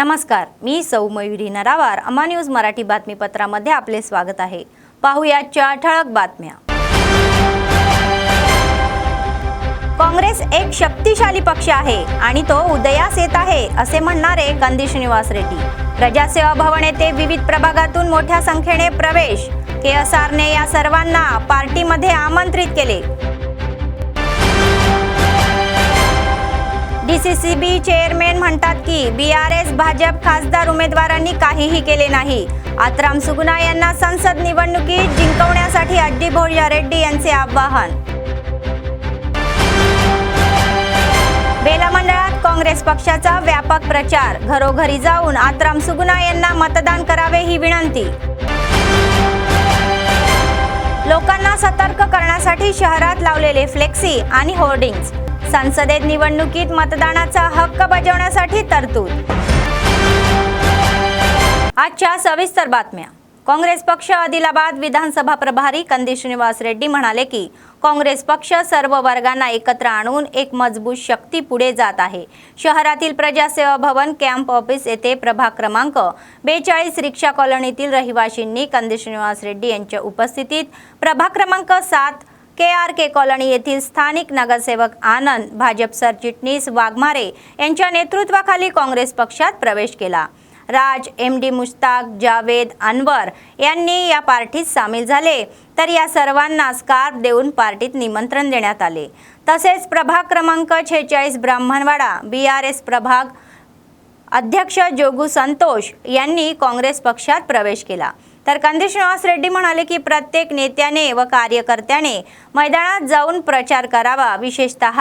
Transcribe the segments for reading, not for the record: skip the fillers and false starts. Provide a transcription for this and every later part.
नमस्कार, मी सौ मयुरी नरावार. अमा न्यूज मराठी बातमीपत्रामध्ये आपले स्वागत आहे. पाहुयाच्या ठळक बातम्या. काँग्रेस एक शक्तिशाली पक्ष आहे आणि तो उदयास येत आहे असे म्हणणारे कंदी श्रीनिवास रेड्डी. प्रजासेवा भवन येथे विविध प्रभागातून मोठ्या संख्येने प्रवेश. केएसआरने या सर्वांना पार्टीमध्ये आमंत्रित केले. डीसीसीबी चेअरमॅन म्हणतात की बीआरएस भाजप खासदार उमेदवारांनी काहीही केले नाही. आत्राम सुगुना यांना संसद निवडणुकीत जिंकवण्यासाठी अड्डीभोज रेड्डी यांचे आवाहन. बेला मंडळात काँग्रेस पक्षाचा व्यापक प्रचार. घरोघरी जाऊन आत्राम सुगुना यांना मतदान करावे ही विनंती. लोकांना सतर्क करण्यासाठी शहरात लावलेले फ्लेक्सी आणि होर्डिंग्स. संसदेत निवडणुकीत मतदानाचा हक्क बजावण्यासाठी तरतूद. आजच्या सविस्तर बातम्या. काँग्रेस पक्ष आदिलाबाद विधानसभा प्रभारी कंदी श्रीनिवास रेड्डी म्हणाले की काँग्रेस पक्ष सर्व वर्गांना एकत्र आणून एक मजबूत शक्ती पुढे जात आहे. शहरातील प्रजासेवा भवन कॅम्प ऑफिस येथे प्रभाग क्रमांक 42 रिक्षा कॉलनीतील रहिवाशींनी कंदी श्रीनिवास रेड्डी यांच्या उपस्थितीत प्रभाग क्रमांक 7 KRK कॉलनी येथील स्थानिक नगरसेवक आनंद, भाजप सरचिटणीस वाघमारे यांच्या नेतृत्वाखाली काँग्रेस पक्षात प्रवेश केला. राज, MD मुश्ताक, जावेद, अनवर यांनी या पार्टीत सामील झाले, तर या सर्वांना स्कार्फ देऊन पार्टीत निमंत्रण देण्यात आले. तसेच प्रभाग क्रमांक 46 ब्राह्मणवाडा BRS प्रभाग अध्यक्ष जोगू संतोष यांनी काँग्रेस पक्षात प्रवेश केला. तर कंदी श्रीनिवास रेड्डी म्हणाले की प्रत्येक नेत्याने व कार्यकर्त्याने मैदानात जाऊन प्रचार करावा. विशेषतः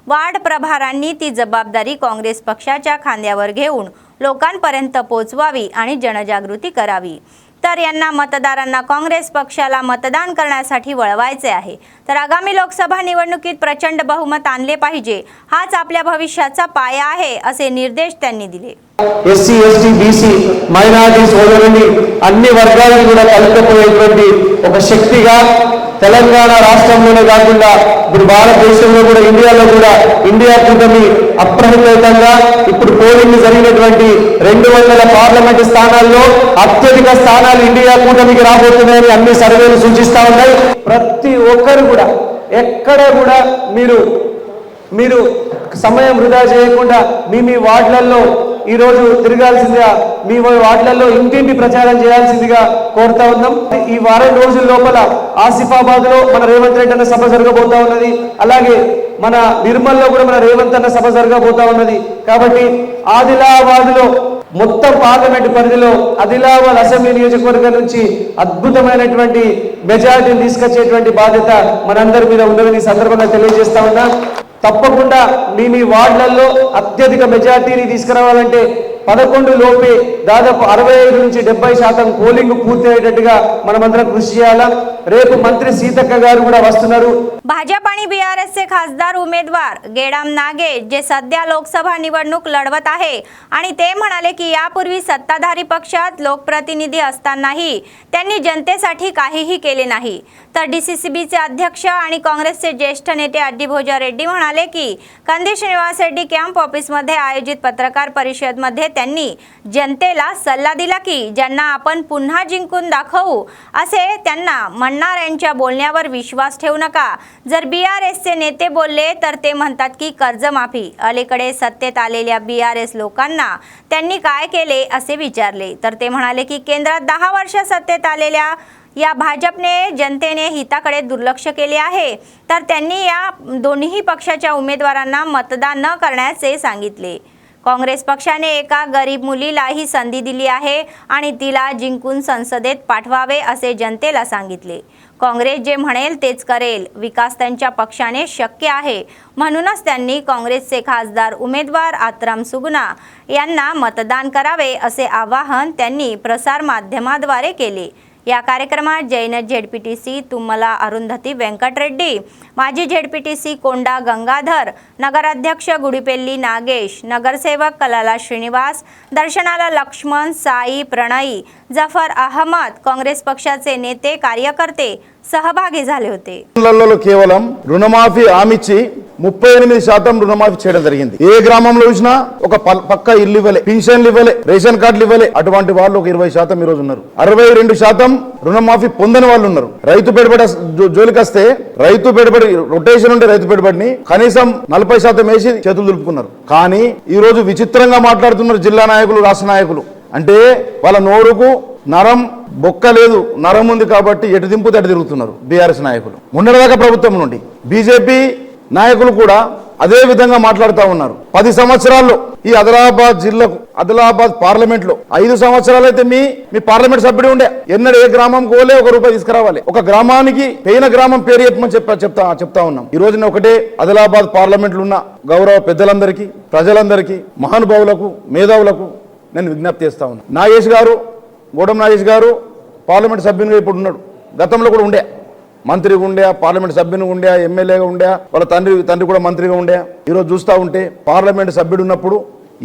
वार्ड प्रभारांनी ती जबाबदारी काँग्रेस पक्षाच्या खांद्यावर घेऊन लोकांपर्यंत पोहोचवावी आणि जनजागृती करावी. तर यांना मतदारांना काँग्रेस पक्षाला मतदान करण्यासाठी वळवायचे आहे. तर आगामी लोकसभा निवडणुकीत प्रचंड बहुमत आणले पाहिजे, हाच आपल्या भविष्याचा पाया आहे असे निर्देश त्यांनी दिले. SC, ST, BC మైనారిటీ సోదరుని అన్ని వర్గాలను కూడా కలుపుకుపోయేటువంటి ఒక శక్తిగా తెలంగాణ రాష్ట్రంలోనే కాకుండా ఇప్పుడు భారతదేశంలో కూడా ఇండియా కూటమి అప్రమత్తంగా ఇప్పుడు పోలింగ్ జరిగినటువంటి 200 పార్లమెంటు స్థానాల్లో అత్యధిక స్థానాలు ఇండియా కూటమికి రాబోతున్నాయని అన్ని సర్వేలు సూచిస్తా ఉన్నాయి. ప్రతి ఒక్కరు కూడా ఎక్కడ కూడా మీరు సమయం వృధా చేయకుండా మీ వార్డులలో ఈ రోజు తిరగాల్సిందిగా, మీ వార్డులలో ఇంటింటి ప్రచారం చేయాల్సిందిగా కోరుతా ఉన్నాం. ఈ వారం రోజుల లోపల ఆసిఫాబాద్ లో మన రేవంత్ రెడ్డి అన్న సభ జరగబోతా ఉన్నది. అలాగే మన నిర్మల్లో కూడా మన రేవంత్ అన్న సభ జరగబోతా ఉన్నది. కాబట్టి ఆదిలాబాద్ లో మొత్తం పార్లమెంట్ పరిధిలో ఆదిలాబాద్ అసెంబ్లీ నియోజకవర్గం నుంచి అద్భుతమైనటువంటి మెజారిటీని తీసుకొచ్చేటువంటి బాధ్యత మనందరి మీద ఉందని సందర్భంగా తెలియజేస్తా ఉన్నా. తప్పకుండా మీ వార్డులలో అత్యధిక మెజార్టీని తీసుకురావాలంటే 11 లోపే దాదాపు 65 నుంచి 70% పోలింగ్ పూర్తయ్యేటట్టుగా మనమందరం కృషి చేయాలా. రేపు మంత్రి సీతక్క గారు కూడా వస్తున్నారు. भाजप आणि BRS चे खासदार उमेदवार गेडाम नागेश जे सध्या लोकसभा निवडणूक लढवत आहे आणि ते म्हणाले की यापूर्वी सत्ताधारी पक्षात लोकप्रतिनिधी असतानाही त्यांनी जनतेसाठी काहीही केले नाही. तर DCCBचे अध्यक्ष आणि काँग्रेसचे ज्येष्ठ नेते अड्डीभोज रेड्डी म्हणाले की कंदी श्रीनिवास रेड्डी कॅम्प ऑफिसमध्ये आयोजित पत्रकार परिषदेमध्ये त्यांनी जनतेला सल्ला दिला की ज्यांना आपण पुन्हा जिंकून दाखवू असे त्यांना म्हणणाऱ्यांच्या बोलण्यावर विश्वास ठेवू नका. जर BRSचे नेते बोलले तर ते म्हणतात की कर्जमाफी. अलीकडे सत्तेत आलेल्या BRS लोकांना त्यांनी काय केले असे विचारले, तर ते म्हणाले की केंद्रात 10 वर्ष सत्तेत आलेल्या या भाजपने जनतेने हिताकडे दुर्लक्ष केले आहे. तर त्यांनी या दोन्ही पक्षाच्या उमेदवारांना मतदान न करण्याचे सांगितले. काँग्रेस पक्षाने एका गरीब मुलीलाही संधी दिली आहे आणि तिला जिंकून संसदेत पाठवावे असे जनतेला सांगितले. काँग्रेस जे म्हणेल तेच करेल. विकास त्यांच्या पक्षाने शक्य आहे. म्हणूनच त्यांनी काँग्रेसचे खासदार उमेदवार आत्राम सुगुना यांना मतदान करावे असे आवाहन त्यांनी प्रसार माध्यमाद्वारे केले. या कार्यक्रमात जैन ZPTC तुम्मला अरुंधती वेंकटरेड्डी, माजी ZPTC कोंडा गंगाधर, नगराध्यक्ष गुडीपेल्ली नागेश, नगरसेवक कलाला श्रीनिवास, दर्शनाला लक्ष्मण, साई, प्रणयी, जफर अहमद, काँग्रेस पक्षाचे नेते कार्यकर्ते सहभागी झाले होते. లలో కేవలం రుణమాఫీ హామీచ్చి 38% రుణమాఫీ చేయడం జరిగింది. ఏ గ్రామంలో చూసినా ఒక పక్క ఇల్లు ఇవ్వలే, పింఛన్లు ఇవ్వలే, రేషన్ కార్డులు ఇవ్వలే. అటువంటి వాళ్ళు ఒక 20% ఈ రోజు ఉన్నారు. 62% రుణమాఫీ పొందని వాళ్ళు ఉన్నారు. రైతు పెట్టుబడి జోలికి వస్తే రైతు పెట్టుబడి రొటేషన్ ఉంటే రైతు పెట్టుబడిని కనీసం 40% వేసి చేతులు దులుపుకున్నారు. కానీ ఈ రోజు విచిత్రంగా మాట్లాడుతున్నారు జిల్లా నాయకులు, రాష్ట్ర నాయకులు. అంటే వాళ్ళ నోరుకు నరం బొక్క లేదు, నరం ఉంది కాబట్టి ఎటు దింపు తటు తిరుగుతున్నారు బీఆర్ఎస్ నాయకులు. మొన్నటిదాకా ప్రభుత్వం నుండి బీజేపీ నాయకులు కూడా అదే విధంగా మాట్లాడుతూ ఉన్నారు. 10 సంవత్సరాల్లో ఈ ఆదిలాబాద్ జిల్లాకు, ఆదిలాబాద్ పార్లమెంట్ లో 5 సంవత్సరాలు అయితే మీ పార్లమెంట్ సభ్యుడు ఉండే. ఎన్నడూ ఏ గ్రామం కోలే ₹1 తీసుకురావాలి. ఒక గ్రామానికి పేన గ్రామం పేరు చెప్పమని చెప్తా ఉన్నాం. ఈ రోజున ఒకటే ఆదిలాబాద్ పార్లమెంట్ లో ఉన్న గౌరవ పెద్దలందరికీ, ప్రజలందరికీ, మహానుభావులకు, మేధావులకు నేను విజ్ఞప్తి చేస్తా ఉన్నా. నాగేష్ గారు, గోడం నాగేష్ గారు పార్లమెంట్ సభ్యునిగా ఇప్పుడు ఉన్నాడు. గతంలో కూడా ఉండే, మంత్రిగా ఉండే, పార్లమెంట్ సభ్యునిగా ఉండే, ఎమ్మెల్యేగా ఉండే, వాళ్ళ తండ్రి కూడా మంత్రిగా ఉండే. ఈరోజు చూస్తూ ఉంటే పార్లమెంట్ సభ్యుడు ఉన్నప్పుడు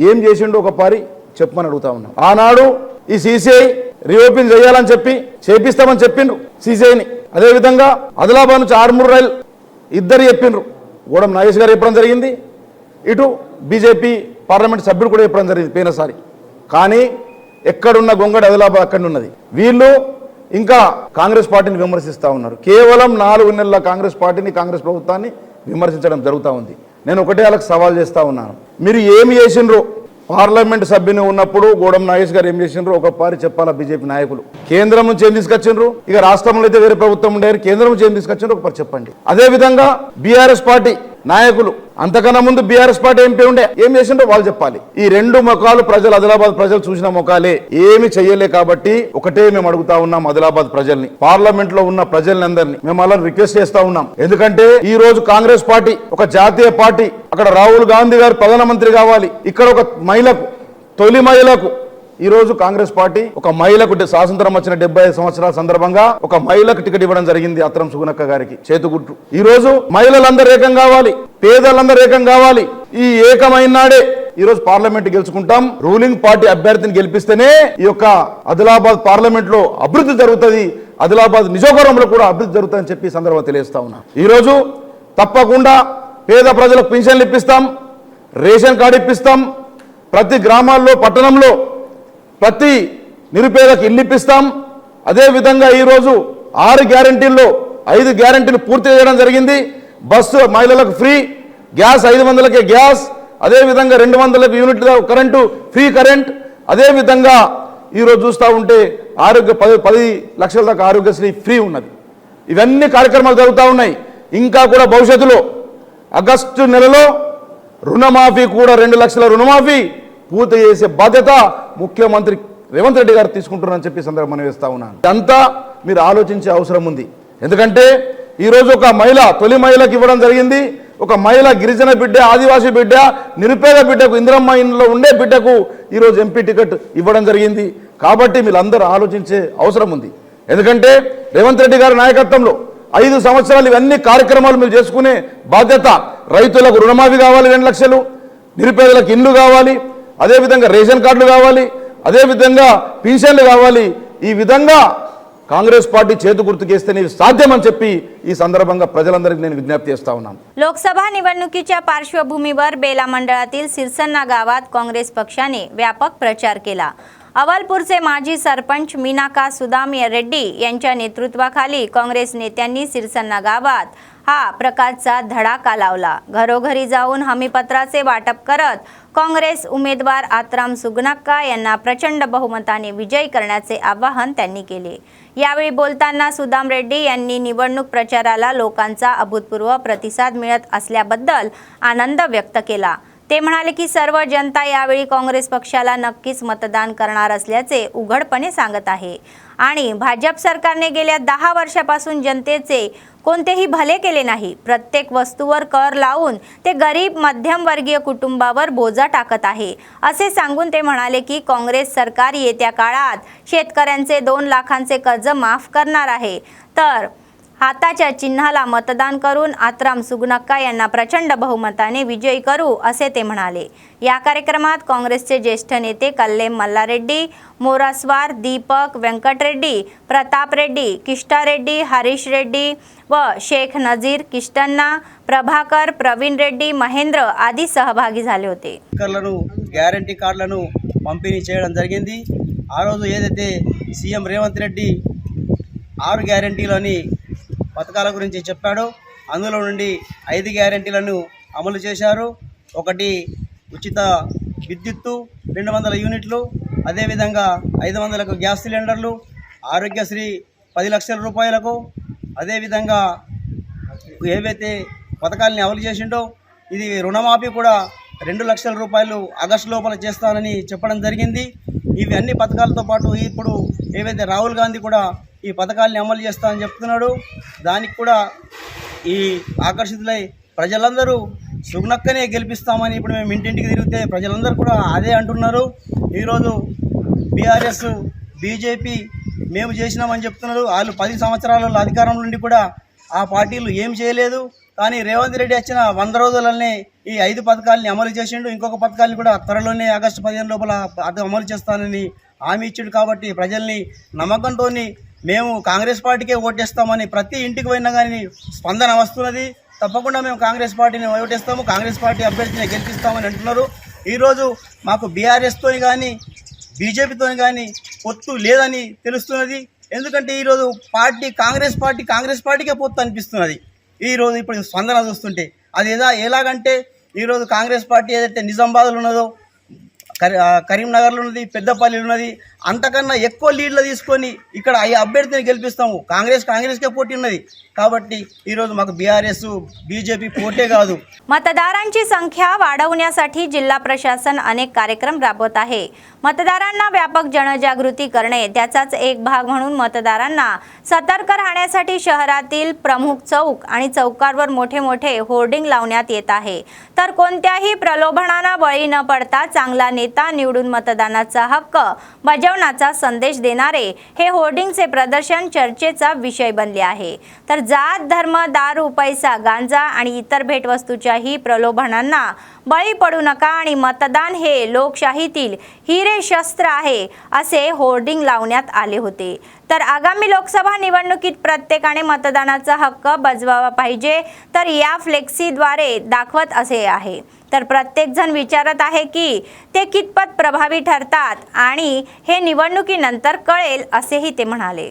ఏం చేసిండో ఒక పారి చెప్పమని అడుగుతా ఉన్నాం. ఆనాడు ఈ సిసిఐ రీఓపెన్ చేయాలని చెప్పి చేపిస్తామని చెప్పిండ్రు సిసిఐని. అదేవిధంగా ఆదిలాబాద్ నుంచి ఆర్మూర్ రైల్ ఇద్దరు చెప్పిండ్రు. గోడం నాగేష్ గారు చెప్పడం జరిగింది, ఇటు బీజేపీ పార్లమెంట్ సభ్యుడు కూడా చెప్పడం జరిగింది పోయినసారి. కానీ ఎక్కడున్న గొంగడి ఆదిలాబాద్ అక్కడ ఉన్నది. వీళ్ళు ఇంకా కాంగ్రెస్ పార్టీని విమర్శిస్తూ ఉన్నారు. కేవలం 4 నెలల కాంగ్రెస్ పార్టీని, కాంగ్రెస్ ప్రభుత్వాన్ని విమర్శించడం జరుగుతూ ఉంది. నేను ఒకటే వాళ్ళకి సవాల్ చేస్తూ ఉన్నాను. మీరు ఏమి చేసిండ్రో పార్లమెంట్ సభ్యుని ఉన్నప్పుడు గోడం నాగేష్ గారు ఏం చేసిండ్రో ఒక పారి చెప్పాలా బీజేపీ నాయకులు. కేంద్రం నుంచి ఏం తీసుకొచ్చిండ్రు, ఇక రాష్ట్రంలో అయితే వేరే ప్రభుత్వం ఉండేది, కేంద్రం నుంచి ఏం తీసుకొచ్చిండ్రో ఒక పారి చెప్పండి. అదేవిధంగా బీఆర్ఎస్ పార్టీ నాయకులు, అంతకన్నా ముందు బీఆర్ఎస్ పార్టీ ఎంపీ ఉండే, ఏం చేసిండో వాళ్ళు చెప్పాలి. ఈ 2 ముఖాలు ప్రజలు, ఆదిలాబాద్ ప్రజలు చూసిన ముఖాలే, ఏమి చెయ్యలే. కాబట్టి ఒకటే మేము అడుగుతా ఉన్నాం ఆదిలాబాద్ ప్రజల్ని, పార్లమెంట్ లో ఉన్న ప్రజల్ని అందరినీ మేము అలా రిక్వెస్ట్ చేస్తా ఉన్నాం. ఎందుకంటే ఈ రోజు కాంగ్రెస్ పార్టీ ఒక జాతీయ పార్టీ, అక్కడ రాహుల్ గాంధీ గారు ప్రధానమంత్రి కావాలి, ఇక్కడ ఒక మహిళకు, తొలి మహిళకు, ఈ రోజు కాంగ్రెస్ పార్టీ ఒక మహిళకు స్వాతంత్రం వచ్చిన 75 సంవత్సరాల సందర్భంగా ఒక మహిళకు టికెట్ ఇవ్వడం జరిగింది, అత్రం సుగుణక్క గారికి చేతుగుట్టు. ఈ రోజు మహిళలందరూ ఏకం కావాలి, పేదలందరూ ఏకం కావాలి. ఈ ఏకమైన నాడే ఈ రోజు పార్లమెంట్ గెలుచుకుంటాం. రూలింగ్ పార్టీ అభ్యర్థిని గెలిపిస్తేనే ఈ యొక్క ఆదిలాబాద్ పార్లమెంట్ లో అభివృద్ధి జరుగుతుంది, ఆదిలాబాద్ నిజోగరంలో కూడా అభివృద్ధి జరుగుతుందని చెప్పి సందర్భంగా తెలియజేస్తా ఉన్నా. ఈ రోజు తప్పకుండా పేద ప్రజలకు పింఛన్లు ఇప్పిస్తాం, రేషన్ కార్డు ఇప్పిస్తాం, ప్రతి గ్రామాల్లో, పట్టణంలో ప్రతి నిరుపేదకు ఇల్లు ఇప్పిస్తాం. అదేవిధంగా ఈరోజు 6 గ్యారంటీల్లో 5 గ్యారంటీలు పూర్తి చేయడం జరిగింది. బస్సు మహిళలకు ఫ్రీ, గ్యాస్ 500కే గ్యాస్, అదేవిధంగా 200 యూనిట్ల కరెంటు, ఫ్రీ కరెంట్. అదేవిధంగా ఈరోజు చూస్తూ ఉంటే 10 లక్షల దాకా ఆరోగ్యశ్రీ ఫ్రీ ఉన్నది. ఇవన్నీ కార్యక్రమాలు జరుగుతూ ఉన్నాయి. ఇంకా కూడా భవిష్యత్తులో ఆగస్టు నెలలో రుణమాఫీ కూడా 2 లక్షల రుణమాఫీ పూర్తి చేసే బాధ్యత ముఖ్యమంత్రి రేవంత్ రెడ్డి గారు తీసుకుంటున్నారని చెప్పి సందర్భం వేస్తా ఉన్నాను. ఇదంతా మీరు ఆలోచించే అవసరం ఉంది. ఎందుకంటే ఈరోజు ఒక మహిళ, తొలి మహిళకి ఇవ్వడం జరిగింది. ఒక మహిళ, గిరిజన బిడ్డ, ఆదివాసీ బిడ్డ, నిరుపేద బిడ్డకు, ఇందిరమ్మ ఇంట్లో ఉండే బిడ్డకు ఈరోజు ఎంపీ టికెట్ ఇవ్వడం జరిగింది. కాబట్టి మీరందరూ ఆలోచించే అవసరం ఉంది. ఎందుకంటే రేవంత్ రెడ్డి గారి నాయకత్వంలో 5 సంవత్సరాలు ఇవన్నీ కార్యక్రమాలు మీరు చేసుకునే బాధ్యత. రైతులకు రుణమాఫీ కావాలి 2 లక్షలు, నిరుపేదలకు ఇల్లు కావాలి, అదేవిధంగా రేషన్ కార్డులు కావాలి, అదేవిధంగా పింఛన్లు కావాలి. ఈ విధంగా కాంగ్రెस पार्टी చేతు గుర్తుకేస్తేనే సాధ్యమని చెప్పి ఈ సందర్భంగా ప్రజలందరికీ నేను విజ్ఞప్తి చేస్తా ఉన్నాను. लोकसभा निवडणुकीच्या पार्श्वभूमीवर बेला मंडळातील सिरसन्ना गावात काँग्रेस पक्षाने व्यापक प्रचार केला. अवलपूरचे माजी सरपंच मीनाका सुदाम रेड्डी यांच्या नेतृत्वाखाली काँग्रेस नेत्यांनी सिरसन्ना गावात हा प्रकारचा धडाका लावला. घरोघरी जाऊन हमीपत्राचे वाटप करत काँग्रेस उमेदवार आत्राम सुगनाक्का यांना प्रचंड बहुमताने विजयी करण्याचे आवाहन त्यांनी केले. यावेळी बोलताना सुदाम रेड्डी यांनी निवडणूक प्रचाराला लोकांचा अभूतपूर्व प्रतिसाद मिळत असल्याबद्दल आनंद व्यक्त केला. ते म्हणाले की सर्व जनता यावेळी काँग्रेस पक्षाला नक्कीच मतदान करणार असल्याचे उघडपणे सांगत आहे आणि भाजप सरकारने गेल्या 10 वर्षापासून जनतेचे कोणतेही भले केले नाही. प्रत्येक वस्तूवर कर लावून ते गरीब मध्यमवर्गीय कुटुंबावर बोजा टाकत आहे असे सांगून ते म्हणाले की काँग्रेस सरकार येत्या काळात शेतकऱ्यांचे 2 लाखांचे कर्ज माफ करणार आहे. तर हाताच्या चिन्हाला मतदान करून आत्राम सुगनक्का यांना प्रचंड बहुमताने विजयी करू असे ते म्हणाले। या कार्यक्रमात काँग्रेसचे ज्येष्ठ नेते कल्लेम मल्लारेड्डी, मोरास्वार, दीपक वेंकटरेड्डी, प्रताप रेड्डी, किष्टा रेड्डी, हरीश रेड्डी व शेख नजीर किष्टन्ना, ప్రభాకర్, ప్రవీణ్ రెడ్డి, మహేంద్ర ఆది సహభాగి झाले होते। గ్యారంటీ కార్డులను పంపిణీ చేయడం జరిగింది। ఆ రోజు ఏదైతే సీఎం రేవంత్ రెడ్డి 6 గ్యారంటీలని పథకాల గురించి చెప్పాడో అందులో నుండి 5 గ్యారంటీలను అమలు చేశారు। ఒకటి ఉచిత విద్యుత్తు 200 యూనిట్లు, అదేవిధంగా 500కు గ్యాస్ సిలిండర్లు, ఆరోగ్యశ్రీ 10 లక్షల రూపాయలకు, అదేవిధంగా ఏవైతే పథకాలని అమలు చేసిండో ఇది రుణమాఫీ కూడా 2 లక్షల రూపాయలు ఆగస్టు లోపల చేస్తానని చెప్పడం జరిగింది। ఇవి అన్ని పథకాలతో పాటు ఇప్పుడు ఏవైతే రాహుల్ గాంధీ కూడా ఈ పథకాలని అమలు చేస్తానని చెప్తున్నాడు। దానికి కూడా ఈ ఆకర్షితులై ప్రజలందరూ సుగ్నక్కనే గెలిపిస్తామని ఇప్పుడు మేము ఇంటింటికి తిరిగితే ప్రజలందరూ కూడా అదే అంటున్నారు। ఈరోజు బీఆర్ఎస్ బీజేపీ మేము చేసినామని చెప్తున్నారు। వాళ్ళు 10 సంవత్సరాల అధికారం నుండి కూడా ఆ పార్టీలు ఏం చేయలేదు। కానీ రేవంత్ రెడ్డి వచ్చిన 100 రోజులనే ఈ 5 పథకాలని అమలు చేసిండు। ఇంకొక పథకాన్ని కూడా త్వరలోనే ఆగస్టు 15 లోపల అమలు చేస్తానని హామీ ఇచ్చిండు। కాబట్టి ప్రజల్ని నమ్మకంతో మేము కాంగ్రెస్ పార్టీకే ఓటేస్తామని ప్రతి ఇంటికి పోయినా కానీ స్పందన వస్తున్నది। తప్పకుండా మేము కాంగ్రెస్ పార్టీని ఓటేస్తాము, కాంగ్రెస్ పార్టీ అభ్యర్థిని గెలిపిస్తామని అంటున్నారు। ఈరోజు మాకు బీఆర్ఎస్తో కానీ బీజేపీతో కానీ పొత్తు లేదని తెలుస్తున్నది। ఎందుకంటే ఈరోజు కాంగ్రెస్ పార్టీకే పొత్తు అనిపిస్తున్నది। ఈరోజు ఇప్పుడు స్పందన చూస్తుంటే అది ఎలాగంటే ఈరోజు కాంగ్రెస్ పార్టీ ఏదైతే నిజామాబాద్లో ఉన్నదో, కరీంనగర్లో ఉన్నది, పెద్దపల్లిలో ఉన్నది, అంతకన్నా ఎక్కువ లీడ్లు తీసుకొని ఇక్కడ ఈ అభ్యర్థిని గెలిపిస్తాము। కాంగ్రెస్కే పోటీ ఉన్నది। కాబట్టి ఈరోజు మాకు బీఆర్ఎస్ బీजेपी पोटे कादू। मतदारांची संख्या वाढवण्यासाठी जिल्हा प्रशासन अनेक कार्यक्रम राबवत आहे। मतदारांना व्यापक जनजागृती करणे त्याचाच एक भाग म्हणून मतदारांना सतर्क राहण्यासाठी शहरातील प्रमुख चौक आणि चौकांवर मोठे होर्डिंग लावण्यात येत आहे। तर कोणत्याही प्रलोभनाला बळी न पडता चांगला नेता निवडून मतदानाचा हक्क बजावण्याचा संदेश देणारे हे होर्डिंगचे प्रदर्शन चर्चेचा विषय बनले आहे। तर जात, धर्म, दारू, पैसा, गांजा आणि इतर भेटवस्तूच्याही प्रलोभनांना बळी पडू नका आणि मतदान हे लोकशाहीतील हिरे शस्त्र आहे असे होर्डिंग लावण्यात आले होते। तर आगामी लोकसभा निवडणुकीत प्रत्येकाने मतदानाचा हक्क बजवावा पाहिजे तर या फ्लेक्सीद्वारे दाखवत असे आहे। तर प्रत्येक जण विचारत आहे की ते कितपत प्रभावी ठरतात आणि हे निवडणुकीनंतर कळेल असेही ते म्हणाले।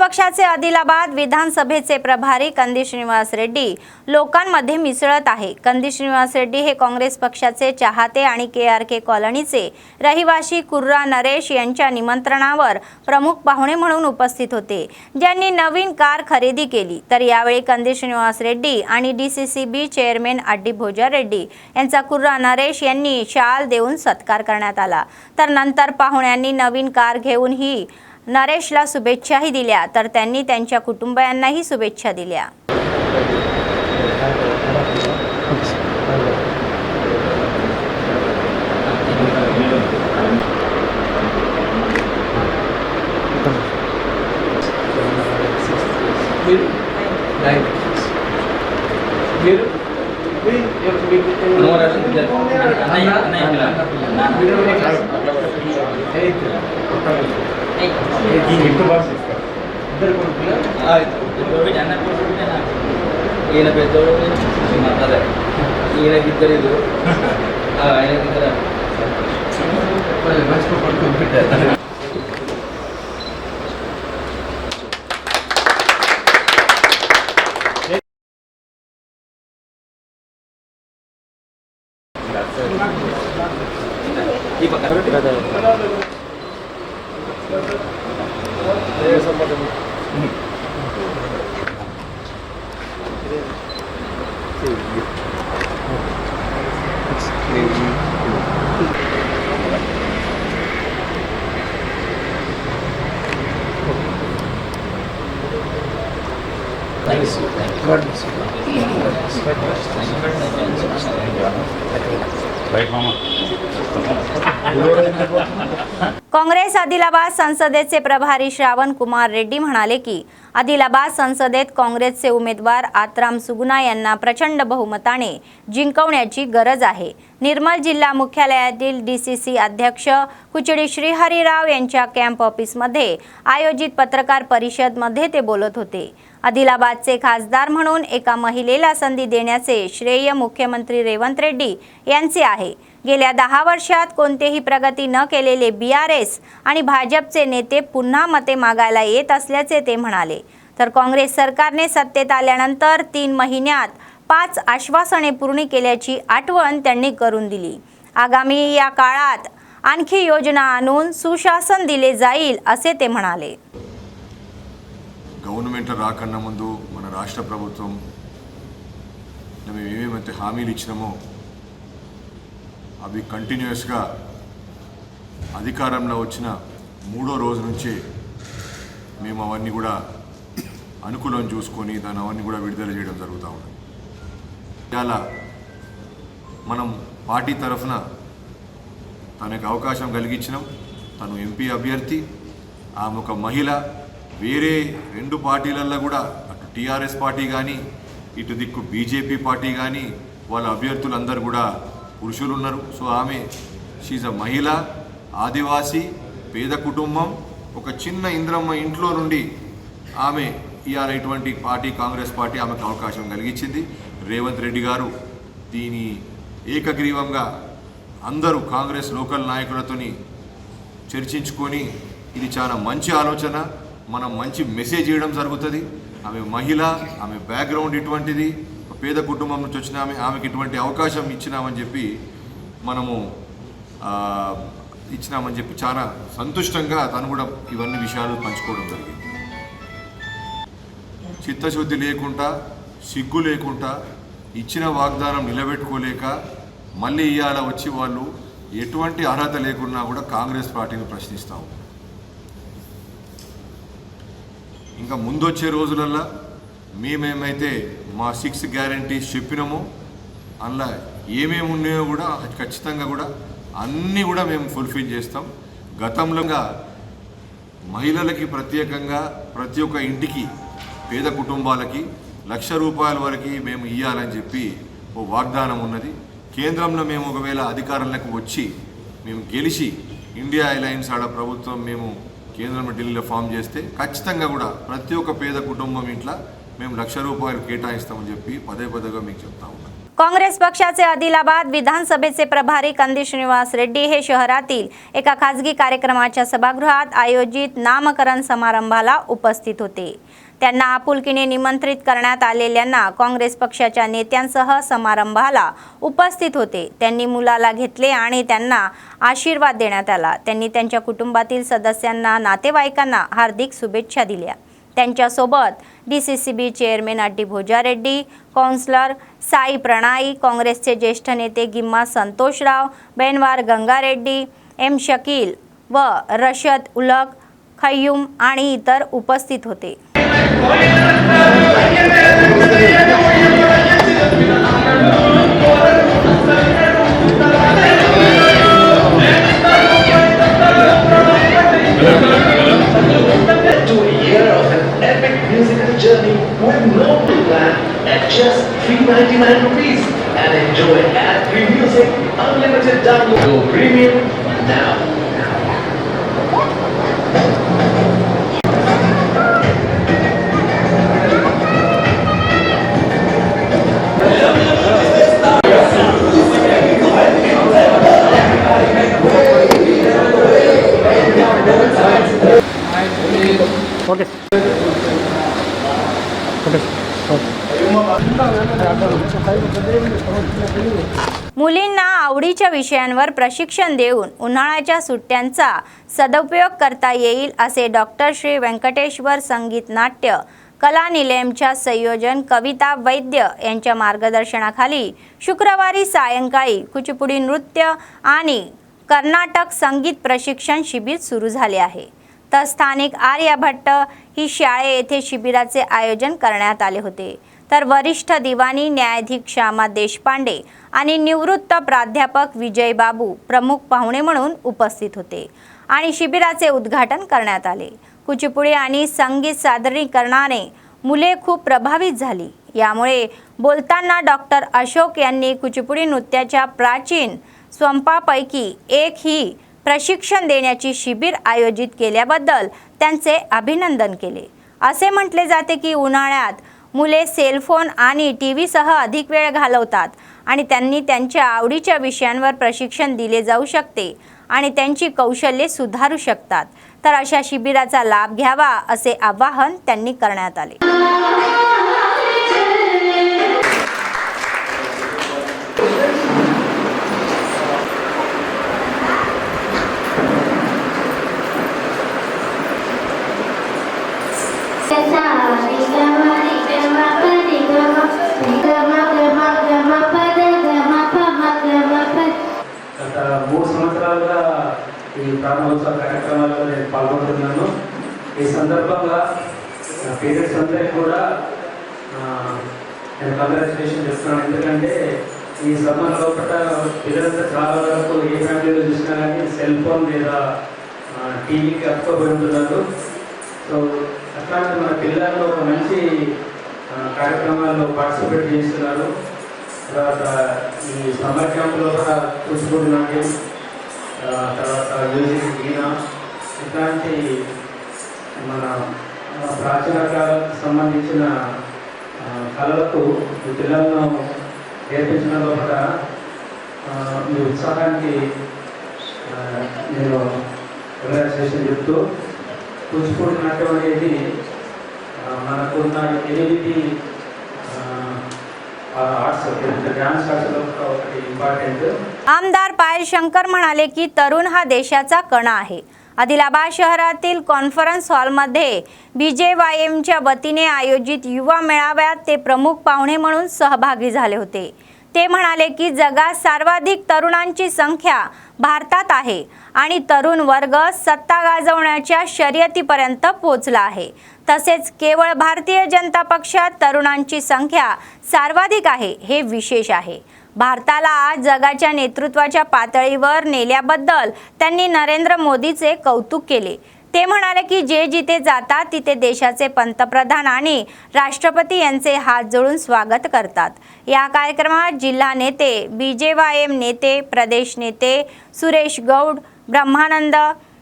पक्षाचे आदिलाबाद विधानसभेचे प्रभारी कंदी श्रीनिवास रेड्डी लोकांमध्ये मिसळत आहे। कंदी श्रीनिवास रेड्डी हे काँग्रेस पक्षाचे चाहते आणि KRK कॉलनीचे रहिवासी कुर्रा नरेश यांच्या निमंत्रणावर प्रमुख पाहुणे म्हणून उपस्थित होते, ज्यांनी नवीन कार खरेदी केली। तर यावेळी कंदी श्रीनिवास रेड्डी आणि DCCB चेअरमॅन अड्डी भोजा रेड्डी यांचा कुर्रा नरेश यांनी शाल देऊन सत्कार करण्यात आला। तर नंतर पाहुण्यांनी नवीन कार घेऊन ही नरेशला शुभेच्छाही दिल्या, तर त्यांनी त्यांच्या कुटुंबियांनाही शुभेच्छा दिल्या। ఈయన పెద్దోడు అదే ఈయనకి ఇద్దరు ఆయనకి ఇద్దరు పెట్టారు। ఈ పక్క काँग्रेस आदिलाबाद संसदेचे प्रभारी श्रावण कुमार रेड्डी म्हणाले की आदिलाबाद संसदेत काँग्रेसचे उमेदवार आत्राम सुगुना यांना प्रचंड बहुमताने जिंकवण्याची गरज आहे। निर्मल जिल्हा मुख्यालयातील DCC अध्यक्ष कुचडी श्रीहरीराव यांच्या कॅम्प ऑफिसमध्ये आयोजित पत्रकार परिषदेमध्ये ते बोलत होते। आदिलाबादचे खासदार म्हणून एका महिलेला संधी देण्याचे श्रेय मुख्यमंत्री रेवंत रेड्डी यांचे आहे। गेल्या 10 वर्षात कोणतेही प्रगती न केलेले BRS आणि भाजपचे नेते पुन्हा मते मागायला येत असल्याचे ते म्हणाले। तर काँग्रेस सरकारने सत्तेत आल्यानंतर 3 महिन्यात 5 आश्वासने पूर्ण केल्याची आठवण त्यांनी करून दिली। आगामी या काळात आणखी योजना आणून सुशासन दिले जाईल असे ते म्हणाले। గవర్నమెంట్ రాకన్నా ముందు మన రాష్ట్ర ప్రభుత్వం మేము ఏమేమైతే హామీలు ఇచ్చినామో అవి కంటిన్యూస్గా అధికారంలో వచ్చిన 3వ రోజు నుంచి మేము అవన్నీ కూడా అనుకూలం చూసుకొని దాన్ని అవన్నీ కూడా విడుదల చేయడం జరుగుతూ ఉంది। ఇలా మనం పార్టీ తరఫున తనకు అవకాశం కలిగించినాం। తను MP అభ్యర్థి, ఆమె ఒక మహిళ। వేరే 2 పార్టీలల్లో కూడా అటు TRS పార్టీ కానీ ఇటు దిక్కు BJP పార్టీ కానీ వాళ్ళ అభ్యర్థులందరూ కూడా పురుషులు ఉన్నారు। సో ఆమె షీజ్ అ మహిళ, ఆదివాసీ, పేద కుటుంబం, ఒక చిన్న ఇంద్రమ్మ ఇంట్లో నుండి ఆమె ఇవాళ ఇటువంటి పార్టీ కాంగ్రెస్ పార్టీ ఆమెకు అవకాశం కలిగించింది। రేవంత్ రెడ్డి గారు దీని ఏకగ్రీవంగా అందరూ కాంగ్రెస్ లోకల్ నాయకులతోని చర్చించుకొని ఇది చాలా మంచి ఆలోచన, మనం మంచి మెసేజ్ ఇవ్వడం జరుగుతుంది। ఆమె మహిళ, ఆమె బ్యాక్గ్రౌండ్ ఇటువంటిది, పేద కుటుంబం నుంచి వచ్చిన ఆమెకి ఇటువంటి అవకాశం ఇచ్చినామని చెప్పి మనము ఇచ్చినామని చెప్పి చాలా సంతుష్టంగా తను కూడా ఇవన్నీ విషయాలు పంచుకోవడం జరిగింది। చిత్తశుద్ధి లేకుండా, సిగ్గు లేకుండా, ఇచ్చిన వాగ్దానం నిలబెట్టుకోలేక మళ్ళీ ఇవాళ వచ్చి వాళ్ళు ఎటువంటి అర్హత లేకున్నా కూడా కాంగ్రెస్ పార్టీని ప్రశ్నిస్తాము। ఇంకా ముందొచ్చే రోజులల్లో మేమేమైతే మా 6 గ్యారంటీస్ చెప్పినామో అందులో ఏమేమి ఉన్నాయో కూడా ఖచ్చితంగా కూడా అన్నీ కూడా మేము ఫుల్ఫిల్ చేస్తాం। గతంలో మహిళలకి ప్రత్యేకంగా ప్రతి ఒక్క ఇంటికి, పేద కుటుంబాలకి ₹1,00,000 వరకు మేము ఇవ్వాలని చెప్పి ఓ వాగ్దానం ఉన్నది। కేంద్రంలో మేము ఒకవేళ అధికారంలోకి వచ్చి మేము గెలిచి ఇండియా అలయన్స్ ఆడ ప్రభుత్వం మేము కేంద్రంలో ఢిల్లీలో ఫామ్ చేస్తే ఖచ్చితంగా కూడా ప్రతి ఒక్క పేద కుటుంబం ఇంట్లో మేము ₹1,00,000 కేటాయిస్తామని చెప్పి పదే పదేగా మీకు చెప్తా ఉన్నాం। काँग्रेस पक्षाचे आदिलाबाद विधानसभेचे प्रभारी कंदी श्रीनिवास रेड्डी हे शहरातील एका खासगी कार्यक्रमाच्या सभागृहात आयोजित नामकरण समारंभाला उपस्थित होते। त्यांना आपुलकीने निमंत्रित करण्यात आलेल्यांना काँग्रेस पक्षाच्या नेत्यांसह समारंभाला उपस्थित होते। त्यांनी मुलाला घेतले आणि त्यांना आशीर्वाद देण्यात आला। त्यांनी त्यांच्या कुटुंबातील सदस्यांना, नातेवाईकांना हार्दिक शुभेच्छा दिल्या। त्यांच्यासोबत डीसीसीबी चेअरमॅन अड्डी भोजा रेड्डी, काउन्सिलर साई प्रणय, काँग्रेसचे ज्येष्ठ नेते गिम्मा संतोषराव, बेनवार गंगा रेड्डी, एम शकील व रशद उलग खय्यूम आणि इतर उपस्थित होते। Journey with no plan at just ₹399 and enjoy ad-free music, unlimited download. Go premium now. मुलींना आवडीच्या विषयांवर प्रशिक्षण देऊन उन्हाळ्याच्या सुट्ट्यांचा सदुपयोग करता येईल असे डॉक्टर श्री व्यंकटेश्वर संगीत नाट्य कला निलयमच्या संयोजन कविता वैद्य यांच्या मार्गदर्शनाखाली शुक्रवारी सायंकाळी कुचिपुडी नृत्य आणि कर्नाटक संगीत प्रशिक्षण शिबिर सुरू झाले आहे। तर स्थानिक आर्यभट्ट ही शाळे येथे शिबिराचे आयोजन करण्यात आले होते। तर वरिष्ठ दिवाणी न्यायाधीश श्यामा देशपांडे आणि निवृत्त प्राध्यापक विजय बाबू प्रमुख पाहुणे म्हणून उपस्थित होते आणि शिबिराचे उद्घाटन करण्यात आले। कुचिपुडी आणि संगीत सादरीकरणाने मुले खूप प्रभावित झाली। यामुळे बोलताना डॉक्टर अशोक यांनी कुचिपुडी नृत्याच्या प्राचीन स्वरूपापैकी एक ही प्रशिक्षण देण्याची शिबिर आयोजित केल्याबद्दल त्यांचे अभिनंदन केले। असे म्हटले जाते की उन्हाळ्यात मुले सेलफोन आणि टीव्हीसह अधिक वेळ घालवतात आणि त्यांनी त्यांच्या आवडीच्या विषयांवर प्रशिक्षण दिले जाऊ शकते आणि त्यांची कौशल्ये सुधारू शकतात। तर अशा शिबिराचा लाभ घ्यावा असे आवाहन त्यांनी करण्यात आले। గత 3 సంవత్సరాలుగా ఈ ప్రారంభోత్సవ కార్యక్రమాల్లో నేను పాల్గొంటున్నాను। ఈ సందర్భంగా పేరెంట్స్ అందరికీ కూడా నేను కంగ్రాచులేషన్ చెప్తున్నాను। ఎందుకంటే ఈ సమ్మర్ లోపల పిల్లలంతా చాలా వరకు ఏ ఫ్యామిలీలో చూసినా కానీ సెల్ ఫోన్ లేదా టీవీకి అతుక్కోబడి ఉంటున్నారు। సో అట్లాంటి మన పిల్లలు ఒక మంచి కార్యక్రమాల్లో పార్టిసిపేట్ చేస్తున్నారు। తర్వాత ఈ సమ్మర్ క్యాంపులో కూడా కూచిపూడి నాట్యం, తర్వాత మ్యూజిక్, వీణ ఇట్లాంటి మన ప్రాచీన కాలకు సంబంధించిన కళలకు ఈ పిల్లలను నేర్పించడంలో కూడా మీ ఉత్సాహానికి నేను కంగ్రాచులేషన్ చెప్తూ, కూచిపూడి నాట్యం అనేది మనకున్న 8 आमदार पायल शंकर म्हणाले की तरुण हा देशाचा कणा आहे। आदिलाबाद शहरातील कॉन्फरन्स हॉलमध्ये BJYMच्या वतीने आयोजित युवा मेळाव्यात ते प्रमुख पाहुणे म्हणून सहभागी झाले होते। ते म्हणाले की जगात सर्वाधिक तरुणांची संख्या भारतात आहे आणि तरुण वर्ग सत्ता गाजवण्याच्या शर्यतीपर्यंत पोहोचला आहे। तसेच केवळ भारतीय जनता पक्षात तरुणांची संख्या सर्वाधिक आहे हे विशेष आहे। भारताला आज जगाच्या नेतृत्वाच्या पातळीवर नेल्याबद्दल त्यांनी नरेंद्र मोदीचे कौतुक केले। ते म्हणाले की जे जिथे जातात तिथे देशाचे पंतप्रधान आणि राष्ट्रपती यांचे हात जोडून स्वागत करतात। या कार्यक्रमात जिल्हा नेते, BJYM नेते, प्रदेश नेते सुरेश गौड, ब्रह्मानंद,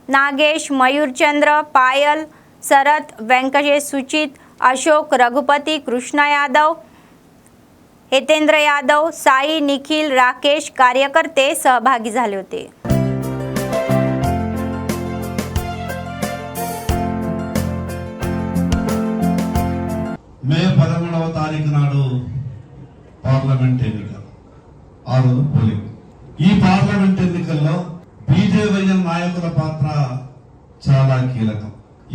नागेश, मयूरचंद्र, पायल, शरद, व्यंकटेश, सुचित, अशोक, रघुपती, कृष्णा यादव, हितेंद्र यादव, साई, निखिल, राकेश कार्यकर्ते सहभागी झाले होते. మే 13వ తారీఖు నాడు పార్లమెంట్ ఎన్నికలు, ఆ రోజు పోలింగ్. ఈ పార్లమెంట్ ఎన్నికల్లో బీజేవైఎం నాయకుల పాత్ర చాలా కీలకం.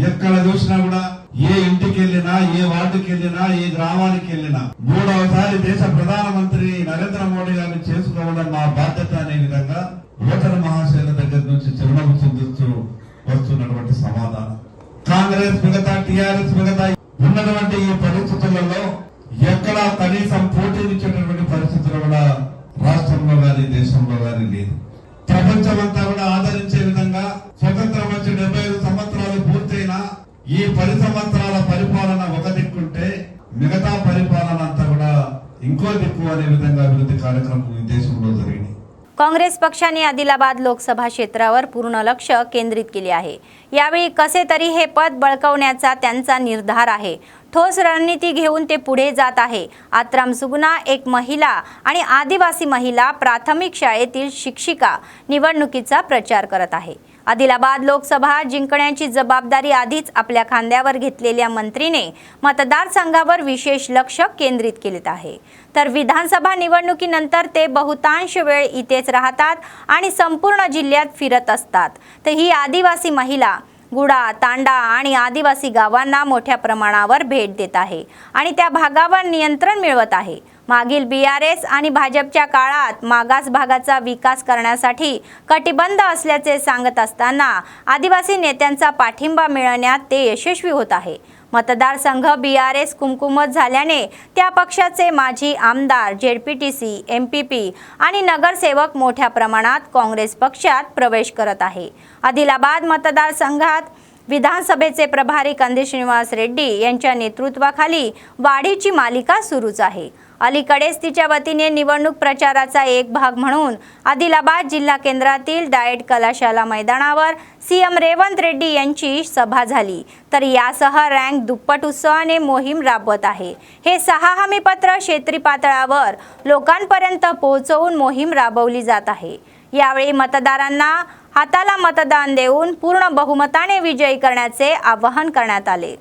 ఎక్కడ చూసినా కూడా ఏ ఇంటికి వెళ్ళినా, ఏ వార్డుకి వెళ్ళినా, ఏ గ్రామానికి వెళ్ళినా 3వసారి దేశ ప్రధానమంత్రి నరేంద్ర మోడీ గారిని చేసుకోవడం మా బాధ్యత అనే విధంగా ఓటర్ మహాశైల దగ్గర నుంచి చిరునవ్వు చిందిస్తూ వస్తున్నటువంటి సమాధానం. కాంగ్రెస్ మిగతా, టీఆర్ఎస్ మిగతా ఉన్నటువంటి ఈ పరిస్థితులలో ఎక్కడా కనీసం పోటీనిచ్చేటటువంటి పరిస్థితులు కూడా రాష్ట్రంలో గాని దేశంలో గాని లేదు. ప్రపంచమంతా కూడా ఆదరించే విధంగా స్వతంత్రం వచ్చి 75 సంవత్సరాలు పూర్తయినా ఈ 10 సంవత్సరాల పరిపాలన ఒక దిక్కుంటే మిగతా పరిపాలన అంతా కూడా इंको दिक्कू अने विधंगा अभिवृद्धी कार्यक्रम देशभर జరిగింది. काँग्रेस पक्षाने आदिलाबाद लोकसभा क्षेत्रावर पूर्ण लक्ष केंद्रित केले आहे. यावेळी कसे तरी हे पद बळकावण्याचा त्यांचा निर्धार आहे. ठोस रणनीती घेऊन ते पुढे जात आहे. आत्राम सुगुणा एक महिला आणि आदिवासी महिला प्राथमिक शाळेतील शिक्षिका निवडणुकीचा प्रचार करत आहे. आदिलाबाद लोकसभा जिंकण्याची जबाबदारी आधीच आपल्या खांद्यावर घेतलेल्या मंत्रीने मतदारसंघावर विशेष लक्ष केंद्रित केले आहे. तर विधानसभा निवडणुकीनंतर ते बहुतांश वेळ इथेच राहतात आणि संपूर्ण जिल्ह्यात फिरत असतात. तर ही आदिवासी महिला गुडा, तांडा आणि आदिवासी गावांना मोठ्या प्रमाणावर भेट देत आहे आणि त्या भागावर नियंत्रण मिळवत आहे. मागील बीआरएस आणि भाजपच्या काळात मागास भागाचा विकास करण्यासाठी कटिबद्ध असल्याचे सांगत असताना आदिवासी नेत्यांचा पाठिंबा मिळवण्यात ते यशस्वी होत आहे. मतदारसंघ बीआरएस कुमकुमत झाल्याने त्या पक्षाचे माजी आमदार, जेडपीटीसी, एमपीपी आणि नगरसेवक मोठ्या प्रमाणात काँग्रेस पक्षात प्रवेश करत आहे. आदिलाबाद मतदारसंघात विधानसभेचे प्रभारी कंदी श्रीनिवास रेड्डी यांच्या नेतृत्वाखाली वाढीची मालिका सुरूच आहे. अलीकडेच तिच्या वतीने निवडणूक प्रचाराचा एक भाग म्हणून आदिलाबाद जिल्हा केंद्रातील डाएट कलाशाला मैदानावर सीएम रेवंत रेड्डी यांची सभा झाली. तर यासह रँक दुप्पट उत्सवाने मोहीम राबवत आहे. हे 6 हमीपत्र क्षेत्रीय पातळीवर लोकांपर्यंत पोहोचवून मोहीम राबवली जात आहे. यावेळी मतदारांना हाताला मतदान देऊन पूर्ण बहुमताने विजयी करण्याचे आवाहन करण्यात आले.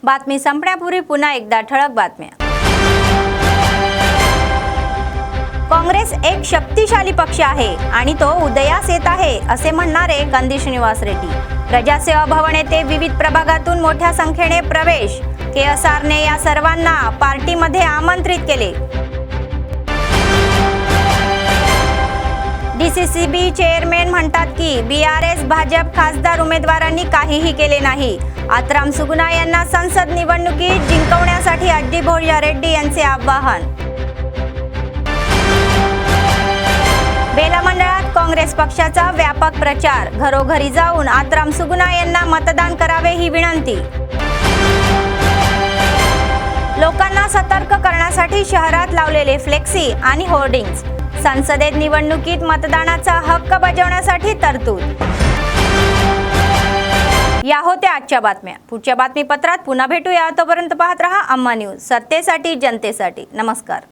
बातमी संपण्यापूर्वी पुन्हा एकदा ठळक बातम्या. काँग्रेस एक शक्तिशाली पक्ष आहे आणि तो उदयास येत आहे असे म्हणणारे कंदी श्रीनिवास रेड्डी. प्रजासेवा भवन येथे विविध प्रभागातून मोठ्या संख्येने प्रवेश. KSRने या सर्वांना पार्टीमध्ये आमंत्रित केले. DCCB चेअरमॅन म्हणतात की BRS भाजप खासदार उमेदवारांनी काहीही केले नाही. आत्राम सुगुना यांना संसद निवडणुकीत जिंकवण्यासाठी अड्डी भोळ्या रेड्डी यांचे आवाहन. बेला मंडळात काँग्रेस पक्षाचा व्यापक प्रचार. घरोघरी जाऊन आत्राम सुगुना यांना मतदान करावे ही विनंती. लोकांना सतर्क करण्यासाठी शहरात लावलेले फ्लेक्सी आणि होर्डिंग्स. संसदेत निवडणुकीत मतदानाचा हक्क बजावण्यासाठी तरतूद. या होत्या आजच्या बातम्या. पुढच्या बातमीपत्रात पुन्हा भेटूया. तोपर्यंत पाहत रहा अम्मा न्यूज, सत्तेसाठी जनतेसाठी. नमस्कार.